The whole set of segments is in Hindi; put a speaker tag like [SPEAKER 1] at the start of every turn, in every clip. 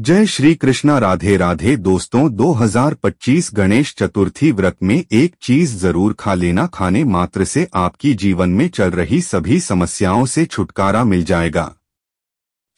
[SPEAKER 1] जय श्री कृष्णा। राधे राधे दोस्तों, 2025 गणेश चतुर्थी व्रत में एक चीज जरूर खा लेना। खाने मात्र से आपकी जीवन में चल रही सभी समस्याओं से छुटकारा मिल जाएगा।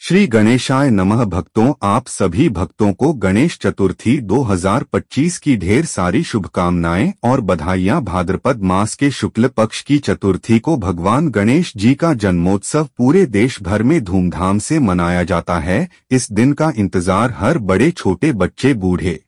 [SPEAKER 1] श्री गणेशाय नमः। भक्तों, आप सभी भक्तों को गणेश चतुर्थी 2025 की ढेर सारी शुभकामनाएं और बधाइयां। भाद्रपद मास के शुक्ल पक्ष की चतुर्थी को भगवान गणेश जी का जन्मोत्सव पूरे देश भर में धूमधाम से मनाया जाता है। इस दिन का इंतजार हर बड़े छोटे बच्चे, बूढ़े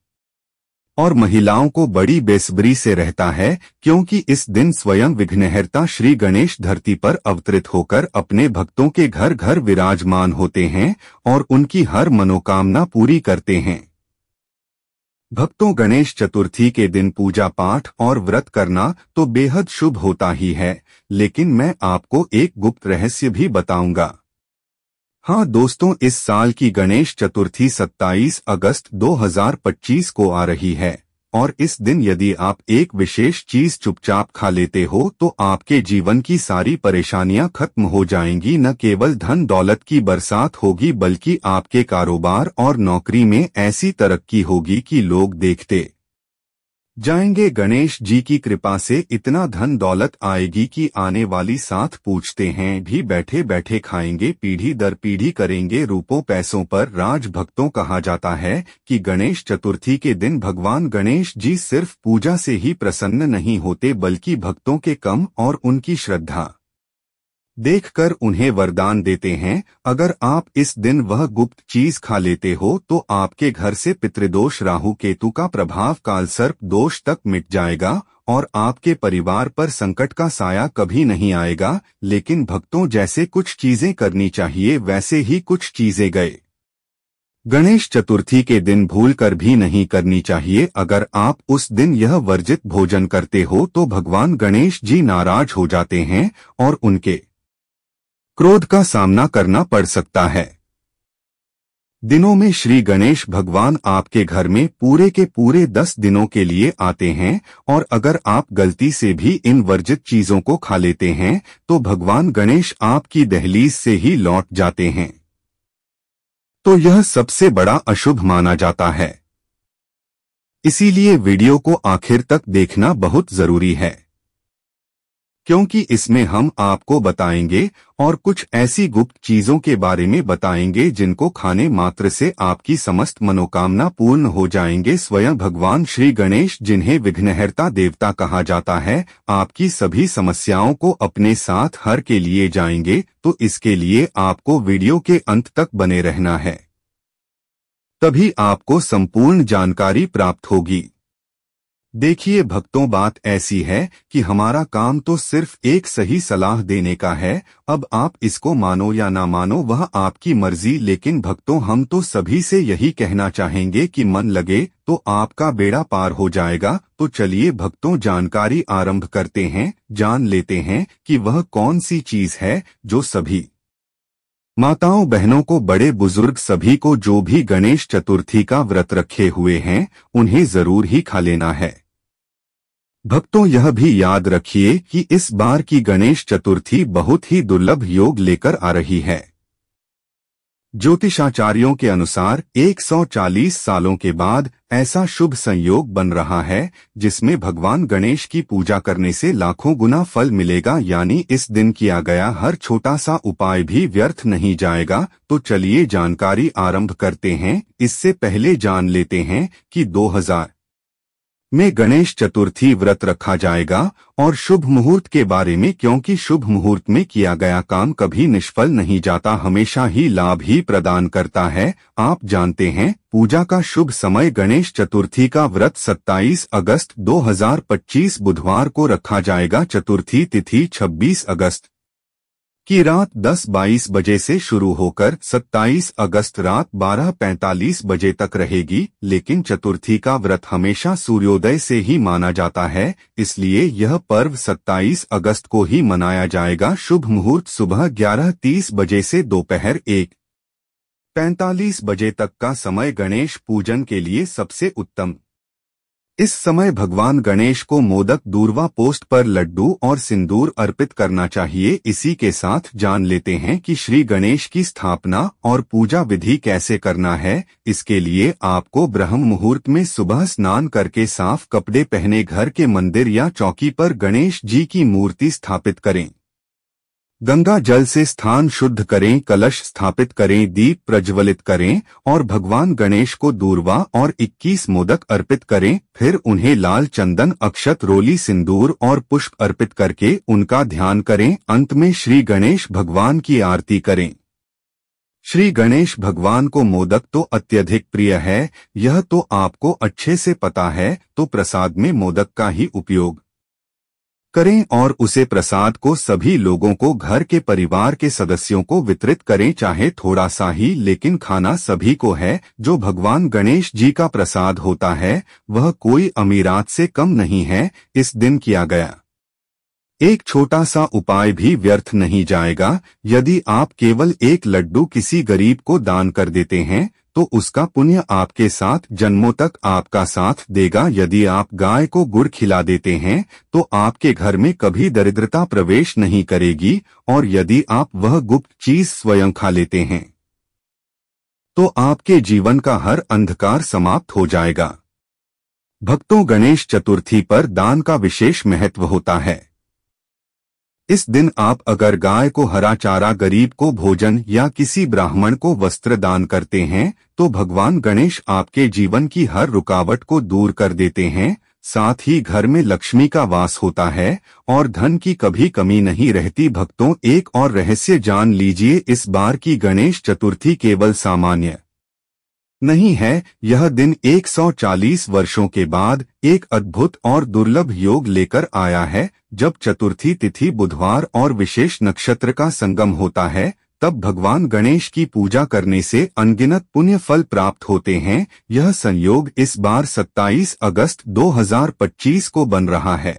[SPEAKER 1] और महिलाओं को बड़ी बेसब्री से रहता है, क्योंकि इस दिन स्वयं विघ्नहर्ता श्री गणेश धरती पर अवतरित होकर अपने भक्तों के घर घर विराजमान होते हैं और उनकी हर मनोकामना पूरी करते हैं। भक्तों, गणेश चतुर्थी के दिन पूजा पाठ और व्रत करना तो बेहद शुभ होता ही है, लेकिन मैं आपको एक गुप्त रहस्य भी बताऊंगा। हाँ दोस्तों, इस साल की गणेश चतुर्थी 27 अगस्त 2025 को आ रही है और इस दिन यदि आप एक विशेष चीज चुपचाप खा लेते हो तो आपके जीवन की सारी परेशानियां खत्म हो जाएंगी। न केवल धन दौलत की बरसात होगी, बल्कि आपके कारोबार और नौकरी में ऐसी तरक्की होगी कि लोग देखते जाएंगे। गणेश जी की कृपा से इतना धन दौलत आएगी कि आने वाली साथ पूछते हैं भी बैठे बैठे खाएंगे। पीढ़ी दर पीढ़ी करेंगे रूपों पैसों पर राज। भक्तों, कहा जाता है कि गणेश चतुर्थी के दिन भगवान गणेश जी सिर्फ पूजा से ही प्रसन्न नहीं होते, बल्कि भक्तों के काम और उनकी श्रद्धा देखकर उन्हें वरदान देते हैं। अगर आप इस दिन वह गुप्त चीज खा लेते हो तो आपके घर से पितृदोष, राहु केतु का प्रभाव, कालसर्प दोष तक मिट जाएगा और आपके परिवार पर संकट का साया कभी नहीं आएगा। लेकिन भक्तों, जैसे कुछ चीजें करनी चाहिए वैसे ही कुछ चीजें गए गणेश चतुर्थी के दिन भूल कर भी नहीं करनी चाहिए। अगर आप उस दिन यह वर्जित भोजन करते हो तो भगवान गणेश जी नाराज हो जाते हैं और उनके क्रोध का सामना करना पड़ सकता है। दिनों में श्री गणेश भगवान आपके घर में पूरे के पूरे 10 दिनों के लिए आते हैं और अगर आप गलती से भी इन वर्जित चीजों को खा लेते हैं तो भगवान गणेश आपकी दहलीज से ही लौट जाते हैं। तो यह सबसे बड़ा अशुभ माना जाता है। इसीलिए वीडियो को आखिर तक देखना बहुत जरूरी है, क्योंकि इसमें हम आपको बताएंगे और कुछ ऐसी गुप्त चीजों के बारे में बताएंगे जिनको खाने मात्र से आपकी समस्त मनोकामना पूर्ण हो जाएंगे। स्वयं भगवान श्री गणेश, जिन्हें विघ्नहर्ता देवता कहा जाता है, आपकी सभी समस्याओं को अपने साथ हर के लिए जाएंगे। तो इसके लिए आपको वीडियो के अंत तक बने रहना है, तभी आपको संपूर्ण जानकारी प्राप्त होगी। देखिए भक्तों, बात ऐसी है कि हमारा काम तो सिर्फ एक सही सलाह देने का है। अब आप इसको मानो या ना मानो वह आपकी मर्जी, लेकिन भक्तों, हम तो सभी से यही कहना चाहेंगे कि मन लगे तो आपका बेड़ा पार हो जाएगा। तो चलिए भक्तों, जानकारी आरंभ करते हैं। जान लेते हैं कि वह कौन सी चीज है जो सभी माताओं बहनों को, बड़े बुजुर्ग सभी को, जो भी गणेश चतुर्थी का व्रत रखे हुए हैं, उन्हें जरूर ही खा लेना है। भक्तों, यह भी याद रखिए कि इस बार की गणेश चतुर्थी बहुत ही दुर्लभ योग लेकर आ रही है। ज्योतिषाचार्यों के अनुसार 140 सालों के बाद ऐसा शुभ संयोग बन रहा है जिसमें भगवान गणेश की पूजा करने से लाखों गुना फल मिलेगा। यानी इस दिन किया गया हर छोटा सा उपाय भी व्यर्थ नहीं जाएगा। तो चलिए जानकारी आरंभ करते हैं। इससे पहले जान लेते हैं कि 2000 में गणेश चतुर्थी व्रत रखा जाएगा और शुभ मुहूर्त के बारे में, क्योंकि शुभ मुहूर्त में किया गया काम कभी निष्फल नहीं जाता, हमेशा ही लाभ ही प्रदान करता है। आप जानते हैं, पूजा का शुभ समय गणेश चतुर्थी का व्रत 27 अगस्त 2025 बुधवार को रखा जाएगा। चतुर्थी तिथि 26 अगस्त की रात 10:22 बजे से शुरू होकर 27 अगस्त रात 12:45 बजे तक रहेगी। लेकिन चतुर्थी का व्रत हमेशा सूर्योदय से ही माना जाता है, इसलिए यह पर्व 27 अगस्त को ही मनाया जाएगा। शुभ मुहूर्त सुबह 11:30 बजे से दोपहर 1:45 बजे तक का समय गणेश पूजन के लिए सबसे उत्तम इस समय भगवान गणेश को मोदक, दूर्वा पोस्ट पर लड्डू और सिंदूर अर्पित करना चाहिए। इसी के साथ जान लेते हैं कि श्री गणेश की स्थापना और पूजा विधि कैसे करना है। इसके लिए आपको ब्रह्म मुहूर्त में सुबह स्नान करके साफ कपड़े पहने घर के मंदिर या चौकी पर गणेश जी की मूर्ति स्थापित करें। गंगा जल से स्थान शुद्ध करें, कलश स्थापित करें, दीप प्रज्वलित करें और भगवान गणेश को दूर्वा और 21 मोदक अर्पित करें। फिर उन्हें लाल चंदन, अक्षत, रोली, सिंदूर और पुष्प अर्पित करके उनका ध्यान करें। अंत में श्री गणेश भगवान की आरती करें। श्री गणेश भगवान को मोदक तो अत्यधिक प्रिय है, यह तो आपको अच्छे से पता है, तो प्रसाद में मोदक का ही उपयोग करें और उसे प्रसाद को सभी लोगों को, घर के परिवार के सदस्यों को वितरित करें। चाहे थोड़ा सा ही, लेकिन खाना सभी को है। जो भगवान गणेश जी का प्रसाद होता है वह कोई अमीरात से कम नहीं है। इस दिन किया गया एक छोटा सा उपाय भी व्यर्थ नहीं जाएगा। यदि आप केवल एक लड्डू किसी गरीब को दान कर देते हैं तो उसका पुण्य आपके साथ जन्मों तक आपका साथ देगा। यदि आप गाय को गुड़ खिला देते हैं तो आपके घर में कभी दरिद्रता प्रवेश नहीं करेगी, और यदि आप वह गुप्त चीज स्वयं खा लेते हैं तो आपके जीवन का हर अंधकार समाप्त हो जाएगा। भक्तों, गणेश चतुर्थी पर दान का विशेष महत्व होता है। इस दिन आप अगर गाय को हरा चारा, गरीब को भोजन या किसी ब्राह्मण को वस्त्र दान करते हैं तो भगवान गणेश आपके जीवन की हर रुकावट को दूर कर देते हैं। साथ ही घर में लक्ष्मी का वास होता है और धन की कभी कमी नहीं रहती। भक्तों, एक और रहस्य जान लीजिए। इस बार की गणेश चतुर्थी केवल सामान्य नहीं है। यह दिन 140 वर्षों के बाद एक अद्भुत और दुर्लभ योग लेकर आया है। जब चतुर्थी तिथि बुधवार और विशेष नक्षत्र का संगम होता है तब भगवान गणेश की पूजा करने से अनगिनत पुण्य फल प्राप्त होते हैं। यह संयोग इस बार 27 अगस्त 2025 को बन रहा है।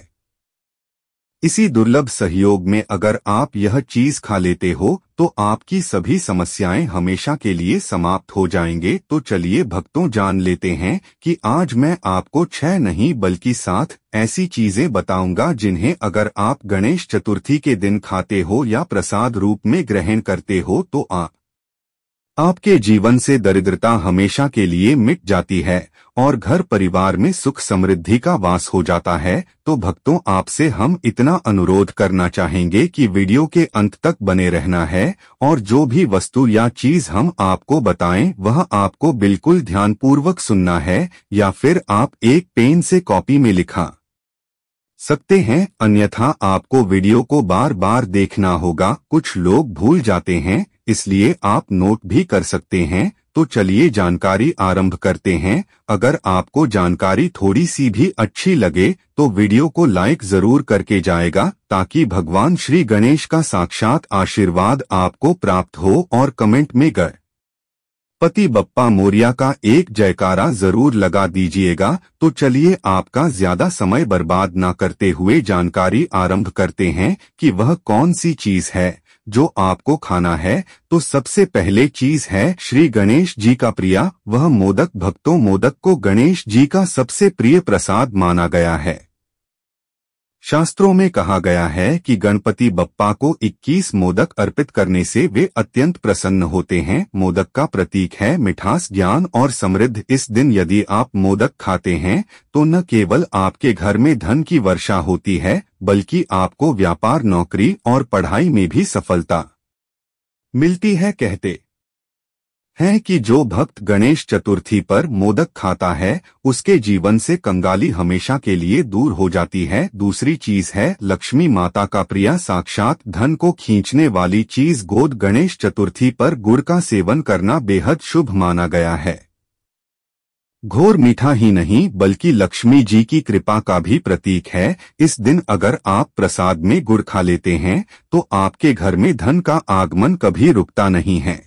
[SPEAKER 1] इसी दुर्लभ सहयोग में अगर आप यह चीज खा लेते हो तो आपकी सभी समस्याएं हमेशा के लिए समाप्त हो जाएंगे। तो चलिए भक्तों, जान लेते हैं कि आज मैं आपको 6 नहीं बल्कि 7 ऐसी चीजें बताऊंगा जिन्हें अगर आप गणेश चतुर्थी के दिन खाते हो या प्रसाद रूप में ग्रहण करते हो तो आपके जीवन से दरिद्रता हमेशा के लिए मिट जाती है और घर परिवार में सुख समृद्धि का वास हो जाता है। तो भक्तों, आपसे हम इतना अनुरोध करना चाहेंगे कि वीडियो के अंत तक बने रहना है और जो भी वस्तु या चीज हम आपको बताएं वह आपको बिल्कुल ध्यानपूर्वक सुनना है, या फिर आप एक पेन से कॉपी में लिखा सकते हैं, अन्यथा आपको वीडियो को बार बार देखना होगा। कुछ लोग भूल जाते हैं, इसलिए आप नोट भी कर सकते हैं। तो चलिए जानकारी आरंभ करते हैं। अगर आपको जानकारी थोड़ी सी भी अच्छी लगे तो वीडियो को लाइक जरूर करके जाएगा, ताकि भगवान श्री गणेश का साक्षात आशीर्वाद आपको प्राप्त हो। और कमेंट में गणपति बप्पा मोरिया का एक जयकारा जरूर लगा दीजिएगा। तो चलिए आपका ज्यादा समय बर्बाद न करते हुए जानकारी आरंभ करते हैं कि वह कौन सी चीज है जो आपको खाना है। तो सबसे पहले चीज है श्री गणेश जी का प्रिय वह मोदक। भक्तों, मोदक को गणेश जी का सबसे प्रिय प्रसाद माना गया है। शास्त्रों में कहा गया है कि गणपति बप्पा को 21 मोदक अर्पित करने से वे अत्यंत प्रसन्न होते हैं। मोदक का प्रतीक है मिठास, ज्ञान और समृद्धि। इस दिन यदि आप मोदक खाते हैं तो न केवल आपके घर में धन की वर्षा होती है, बल्कि आपको व्यापार, नौकरी और पढ़ाई में भी सफलता मिलती है। कहते हैं कि जो भक्त गणेश चतुर्थी पर मोदक खाता है उसके जीवन से कंगाली हमेशा के लिए दूर हो जाती है। दूसरी चीज है लक्ष्मी माता का प्रिय, साक्षात धन को खींचने वाली चीज गोद। गणेश चतुर्थी पर गुड़ का सेवन करना बेहद शुभ माना गया है। घोर मीठा ही नहीं बल्कि लक्ष्मी जी की कृपा का भी प्रतीक है। इस दिन अगर आप प्रसाद में गुड़ खा लेते हैं तो आपके घर में धन का आगमन कभी रुकता नहीं है।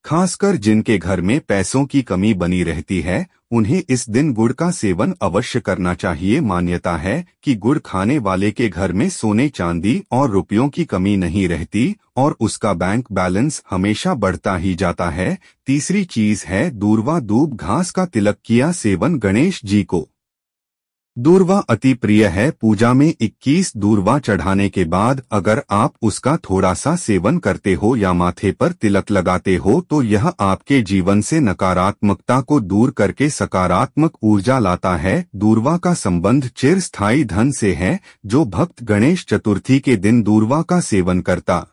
[SPEAKER 1] खासकर जिनके घर में पैसों की कमी बनी रहती है उन्हें इस दिन गुड़ का सेवन अवश्य करना चाहिए। मान्यता है कि गुड़ खाने वाले के घर में सोने चांदी और रुपयों की कमी नहीं रहती और उसका बैंक बैलेंस हमेशा बढ़ता ही जाता है। तीसरी चीज है दूर्वा दूब घास का तिलक किया सेवन। गणेश जी को दूर्वा अति प्रिय है। पूजा में 21 दूर्वा चढ़ाने के बाद अगर आप उसका थोड़ा सा सेवन करते हो या माथे पर तिलक लगाते हो तो यह आपके जीवन से नकारात्मकता को दूर करके सकारात्मक ऊर्जा लाता है। दूर्वा का संबंध चिरस्थायी धन से है। जो भक्त गणेश चतुर्थी के दिन दूर्वा का सेवन करता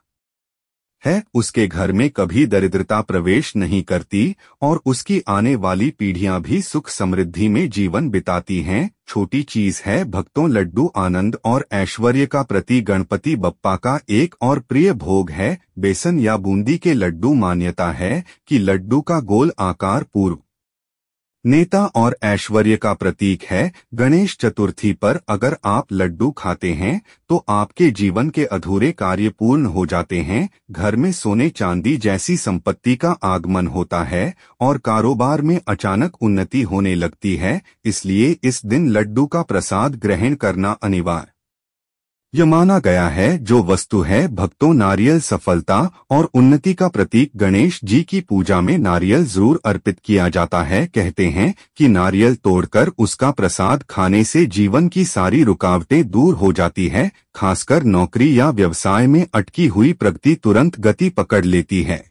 [SPEAKER 1] है उसके घर में कभी दरिद्रता प्रवेश नहीं करती और उसकी आने वाली पीढ़ियां भी सुख समृद्धि में जीवन बिताती हैं। छोटी चीज है भक्तों, लड्डू आनंद और ऐश्वर्य का प्रतीक गणपति बप्पा का एक और प्रिय भोग है बेसन या बूंदी के लड्डू। मान्यता है कि लड्डू का गोल आकार पूर्व नेता और ऐश्वर्य का प्रतीक है। गणेश चतुर्थी पर अगर आप लड्डू खाते हैं तो आपके जीवन के अधूरे कार्य पूर्ण हो जाते हैं। घर में सोने चांदी जैसी संपत्ति का आगमन होता है और कारोबार में अचानक उन्नति होने लगती है। इसलिए इस दिन लड्डू का प्रसाद ग्रहण करना अनिवार्य यह माना गया है। जो वस्तु है भक्तों, नारियल सफलता और उन्नति का प्रतीक। गणेश जी की पूजा में नारियल जरूर अर्पित किया जाता है। कहते हैं कि नारियल तोड़कर उसका प्रसाद खाने से जीवन की सारी रुकावटें दूर हो जाती है। खासकर नौकरी या व्यवसाय में अटकी हुई प्रगति तुरंत गति पकड़ लेती है।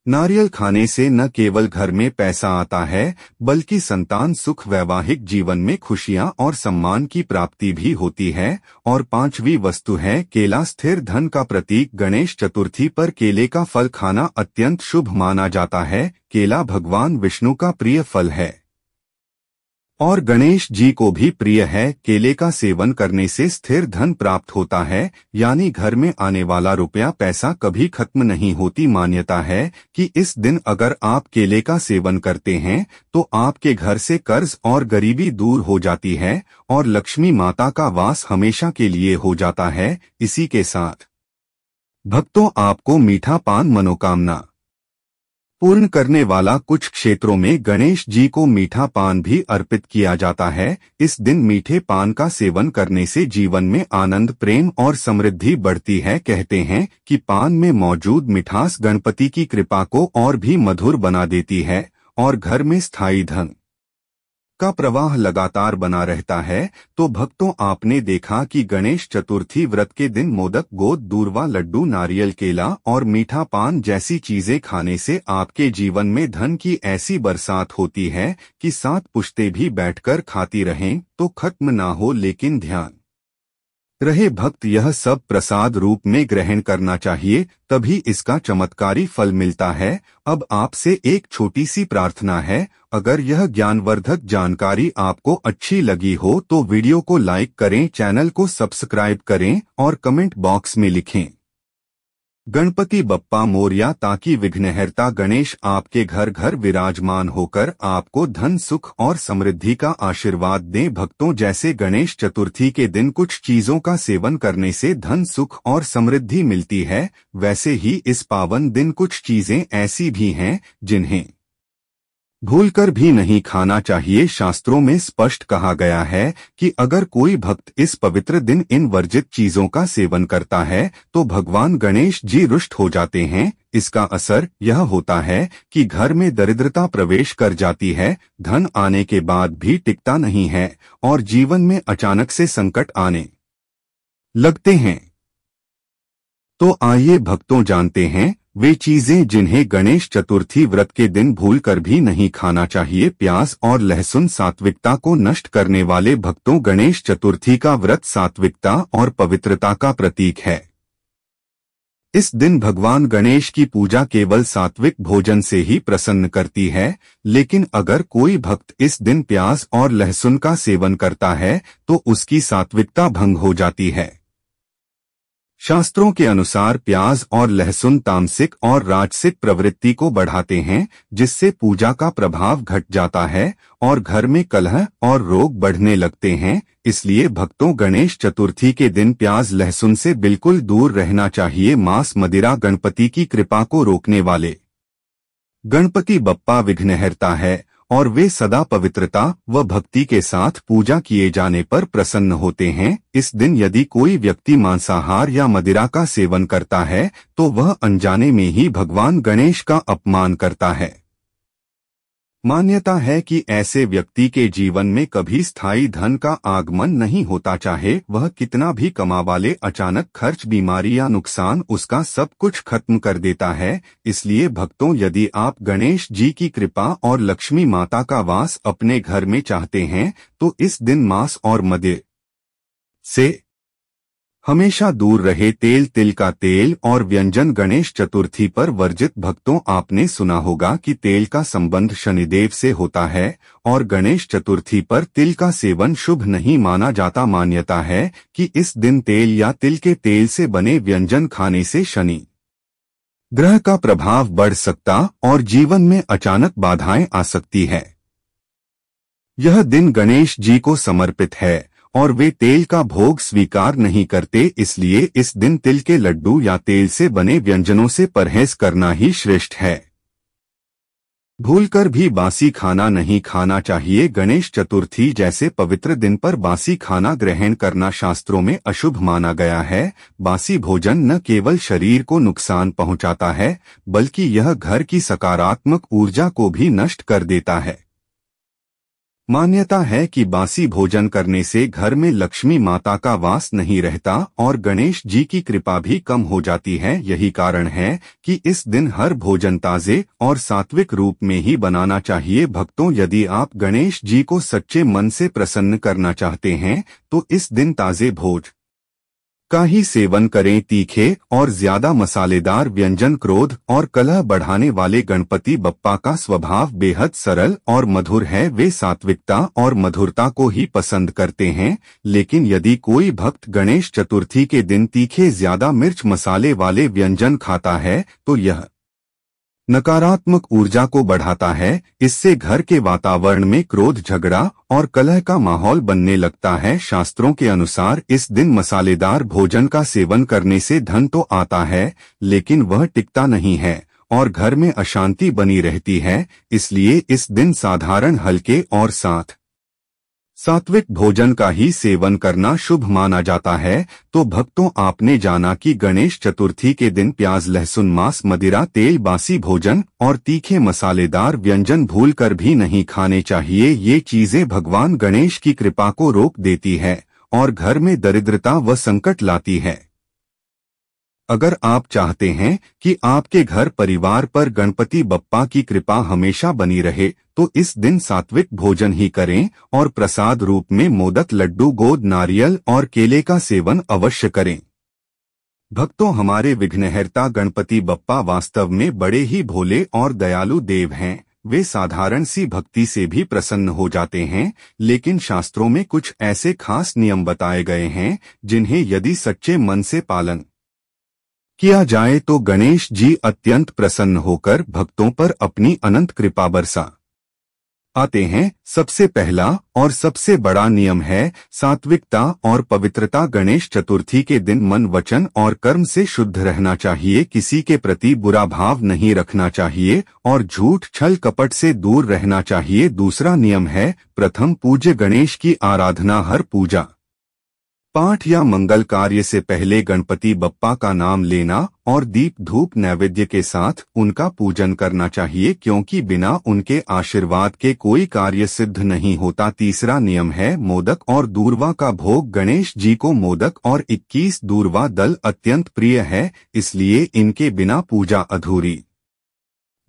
[SPEAKER 1] नारियल खाने से न केवल घर में पैसा आता है बल्कि संतान सुख, वैवाहिक जीवन में खुशियां और सम्मान की प्राप्ति भी होती है। और पांचवी वस्तु है केला, स्थिर धन का प्रतीक। गणेश चतुर्थी पर केले का फल खाना अत्यंत शुभ माना जाता है। केला भगवान विष्णु का प्रिय फल है और गणेश जी को भी प्रिय है। केले का सेवन करने से स्थिर धन प्राप्त होता है, यानी घर में आने वाला रुपया पैसा कभी खत्म नहीं होती। मान्यता है कि इस दिन अगर आप केले का सेवन करते हैं तो आपके घर से कर्ज और गरीबी दूर हो जाती है और लक्ष्मी माता का वास हमेशा के लिए हो जाता है। इसी के साथ भक्तों, आपको मीठा पान मनोकामना पूर्ण करने वाला। कुछ क्षेत्रों में गणेश जी को मीठा पान भी अर्पित किया जाता है। इस दिन मीठे पान का सेवन करने से जीवन में आनंद, प्रेम और समृद्धि बढ़ती है। कहते हैं कि पान में मौजूद मिठास गणपति की कृपा को और भी मधुर बना देती है और घर में स्थायी धन का प्रवाह लगातार बना रहता है। तो भक्तों, आपने देखा कि गणेश चतुर्थी व्रत के दिन मोदक, गोद, दूर्वा, लड्डू, नारियल, केला और मीठा पान जैसी चीजें खाने से आपके जीवन में धन की ऐसी बरसात होती है कि 7 पुश्ते भी बैठकर खाती रहें तो खत्म ना हो, लेकिन ध्यान रहे भक्त यह सब प्रसाद रूप में ग्रहण करना चाहिए, तभी इसका चमत्कारी फल मिलता है। अब आपसे एक छोटी सी प्रार्थना है, अगर यह ज्ञानवर्धक जानकारी आपको अच्छी लगी हो तो वीडियो को लाइक करें, चैनल को सब्सक्राइब करें और कमेंट बॉक्स में लिखें गणपति बप्पा मोरया, ताकि विघ्नहर्ता गणेश आपके घर घर विराजमान होकर आपको धन, सुख और समृद्धि का आशीर्वाद दें। भक्तों, जैसे गणेश चतुर्थी के दिन कुछ चीजों का सेवन करने से धन, सुख और समृद्धि मिलती है, वैसे ही इस पावन दिन कुछ चीजें ऐसी भी हैं जिन्हें भूलकर भी नहीं खाना चाहिए। शास्त्रों में स्पष्ट कहा गया है कि अगर कोई भक्त इस पवित्र दिन इन वर्जित चीजों का सेवन करता है तो भगवान गणेश जी रुष्ट हो जाते हैं। इसका असर यह होता है कि घर में दरिद्रता प्रवेश कर जाती है, धन आने के बाद भी टिकता नहीं है और जीवन में अचानक से संकट आने लगते हैं। तो आइए भक्तों, जानते हैं वे चीजें जिन्हें गणेश चतुर्थी व्रत के दिन भूलकर भी नहीं खाना चाहिए। प्याज और लहसुन सात्विकता को नष्ट करने वाले। भक्तों, गणेश चतुर्थी का व्रत सात्विकता और पवित्रता का प्रतीक है। इस दिन भगवान गणेश की पूजा केवल सात्विक भोजन से ही प्रसन्न करती है, लेकिन अगर कोई भक्त इस दिन प्याज और लहसुन का सेवन करता है तो उसकी सात्विकता भंग हो जाती है। शास्त्रों के अनुसार प्याज और लहसुन तामसिक और राजसिक प्रवृत्ति को बढ़ाते हैं, जिससे पूजा का प्रभाव घट जाता है और घर में कलह और रोग बढ़ने लगते हैं। इसलिए भक्तों, गणेश चतुर्थी के दिन प्याज लहसुन से बिल्कुल दूर रहना चाहिए। मांस मदिरा गणपति की कृपा को रोकने वाले। गणपति बप्पा विघ्नहर्ता है और वे सदा पवित्रता व भक्ति के साथ पूजा किए जाने पर प्रसन्न होते हैं। इस दिन यदि कोई व्यक्ति मांसाहार या मदिरा का सेवन करता है तो वह अनजाने में ही भगवान गणेश का अपमान करता है। मान्यता है कि ऐसे व्यक्ति के जीवन में कभी स्थायी धन का आगमन नहीं होता, चाहे वह कितना भी कमा वाले। अचानक खर्च, बीमारी या नुकसान उसका सब कुछ खत्म कर देता है। इसलिए भक्तों, यदि आप गणेश जी की कृपा और लक्ष्मी माता का वास अपने घर में चाहते हैं तो इस दिन मांस और मदिरा से हमेशा दूर रहे। तेल, तिल का तेल और व्यंजन गणेश चतुर्थी पर वर्जित। भक्तों, आपने सुना होगा कि तेल का संबंध शनिदेव से होता है और गणेश चतुर्थी पर तिल का सेवन शुभ नहीं माना जाता। मान्यता है कि इस दिन तेल या तिल के तेल से बने व्यंजन खाने से शनि ग्रह का प्रभाव बढ़ सकता और जीवन में अचानक बाधाएं आ सकती है। यह दिन गणेश जी को समर्पित है और वे तेल का भोग स्वीकार नहीं करते, इसलिए इस दिन तिल के लड्डू या तेल से बने व्यंजनों से परहेज करना ही श्रेष्ठ है। भूलकर भी बासी खाना नहीं खाना चाहिए। गणेश चतुर्थी जैसे पवित्र दिन पर बासी खाना ग्रहण करना शास्त्रों में अशुभ माना गया है। बासी भोजन न केवल शरीर को नुकसान पहुंचाता है बल्कि यह घर की सकारात्मक ऊर्जा को भी नष्ट कर देता है। मान्यता है कि बासी भोजन करने से घर में लक्ष्मी माता का वास नहीं रहता और गणेश जी की कृपा भी कम हो जाती है। यही कारण है कि इस दिन हर भोजन ताजे और सात्विक रूप में ही बनाना चाहिए। भक्तों, यदि आप गणेश जी को सच्चे मन से प्रसन्न करना चाहते हैं तो इस दिन ताजे भोज का ही सेवन करें। तीखे और ज्यादा मसालेदार व्यंजन क्रोध और कलह बढ़ाने वाले। गणपति बप्पा का स्वभाव बेहद सरल और मधुर है। वे सात्विकता और मधुरता को ही पसंद करते हैं, लेकिन यदि कोई भक्त गणेश चतुर्थी के दिन तीखे, ज्यादा मिर्च मसाले वाले व्यंजन खाता है तो यह नकारात्मक ऊर्जा को बढ़ाता है। इससे घर के वातावरण में क्रोध, झगड़ा और कलह का माहौल बनने लगता है। शास्त्रों के अनुसार इस दिन मसालेदार भोजन का सेवन करने से धन तो आता है लेकिन वह टिकता नहीं है और घर में अशांति बनी रहती है। इसलिए इस दिन साधारण, हल्के और सात्विक भोजन का ही सेवन करना शुभ माना जाता है। तो भक्तों, आपने जाना कि गणेश चतुर्थी के दिन प्याज, लहसुन, मांस, मदिरा, तेल, बासी भोजन और तीखे मसालेदार व्यंजन भूलकर भी नहीं खाने चाहिए। ये चीजें भगवान गणेश की कृपा को रोक देती है और घर में दरिद्रता व संकट लाती है। अगर आप चाहते हैं कि आपके घर परिवार पर गणपति बप्पा की कृपा हमेशा बनी रहे तो इस दिन सात्विक भोजन ही करें और प्रसाद रूप में मोदक, लड्डू, गोद, नारियल और केले का सेवन अवश्य करें। भक्तों, हमारे विघ्नहर्ता गणपति बप्पा वास्तव में बड़े ही भोले और दयालु देव हैं। वे साधारण सी भक्ति से भी प्रसन्न हो जाते हैं, लेकिन शास्त्रों में कुछ ऐसे खास नियम बताए गए हैं जिन्हें यदि सच्चे मन से पालन किया जाए तो गणेश जी अत्यंत प्रसन्न होकर भक्तों पर अपनी अनंत कृपा बरसा आते हैं। सबसे पहला और सबसे बड़ा नियम है सात्विकता और पवित्रता। गणेश चतुर्थी के दिन मन, वचन और कर्म से शुद्ध रहना चाहिए। किसी के प्रति बुरा भाव नहीं रखना चाहिए और झूठ, छल, कपट से दूर रहना चाहिए। दूसरा नियम है प्रथम पूज्य गणेश की आराधना। हर पूजा पाठ या मंगल कार्य से पहले गणपति बप्पा का नाम लेना और दीप, धूप, नैवेद्य के साथ उनका पूजन करना चाहिए, क्योंकि बिना उनके आशीर्वाद के कोई कार्य सिद्ध नहीं होता। तीसरा नियम है मोदक और दूर्वा का भोग। गणेश जी को मोदक और 21 दूर्वा दल अत्यंत प्रिय है, इसलिए इनके बिना पूजा अधूरी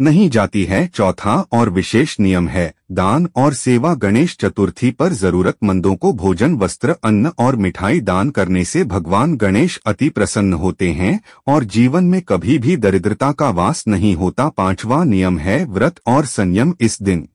[SPEAKER 1] नहीं जाती है। चौथा और विशेष नियम है दान और सेवा। गणेश चतुर्थी पर जरूरतमंदों को भोजन, वस्त्र, अन्न और मिठाई दान करने से भगवान गणेश अति प्रसन्न होते हैं और जीवन में कभी भी दरिद्रता का वास नहीं होता। पांचवा नियम है व्रत और संयम। इस दिन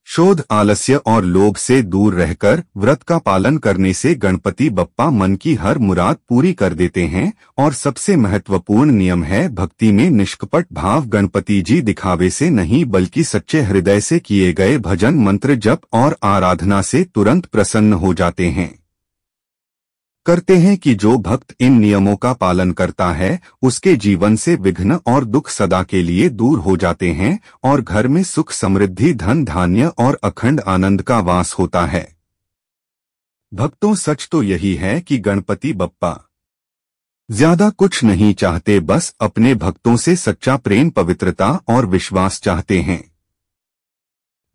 [SPEAKER 1] शोध, आलस्य और लोभ से दूर रहकर व्रत का पालन करने से गणपति बप्पा मन की हर मुराद पूरी कर देते हैं। और सबसे महत्वपूर्ण नियम है भक्ति में निष्कपट भाव। गणपति जी दिखावे से नहीं बल्कि सच्चे हृदय से किए गए भजन, मंत्र, जप और आराधना से तुरंत प्रसन्न हो जाते हैं। करते हैं कि जो भक्त इन नियमों का पालन करता है उसके जीवन से विघ्न और दुख सदा के लिए दूर हो जाते हैं और घर में सुख समृद्धि धन धान्य और अखंड आनंद का वास होता है। भक्तों, सच तो यही है कि गणपति बप्पा ज्यादा कुछ नहीं चाहते, बस अपने भक्तों से सच्चा प्रेम पवित्रता और विश्वास चाहते हैं।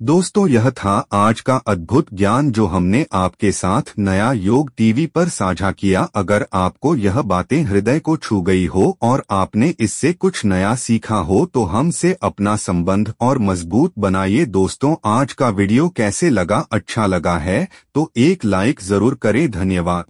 [SPEAKER 1] दोस्तों, यह था आज का अद्भुत ज्ञान जो हमने आपके साथ नया योग टीवी पर साझा किया। अगर आपको यह बातें हृदय को छू गई हो और आपने इससे कुछ नया सीखा हो तो हमसे अपना संबंध और मजबूत बनाइए। दोस्तों, आज का वीडियो कैसे लगा? अच्छा लगा है तो एक लाइक जरूर करें। धन्यवाद।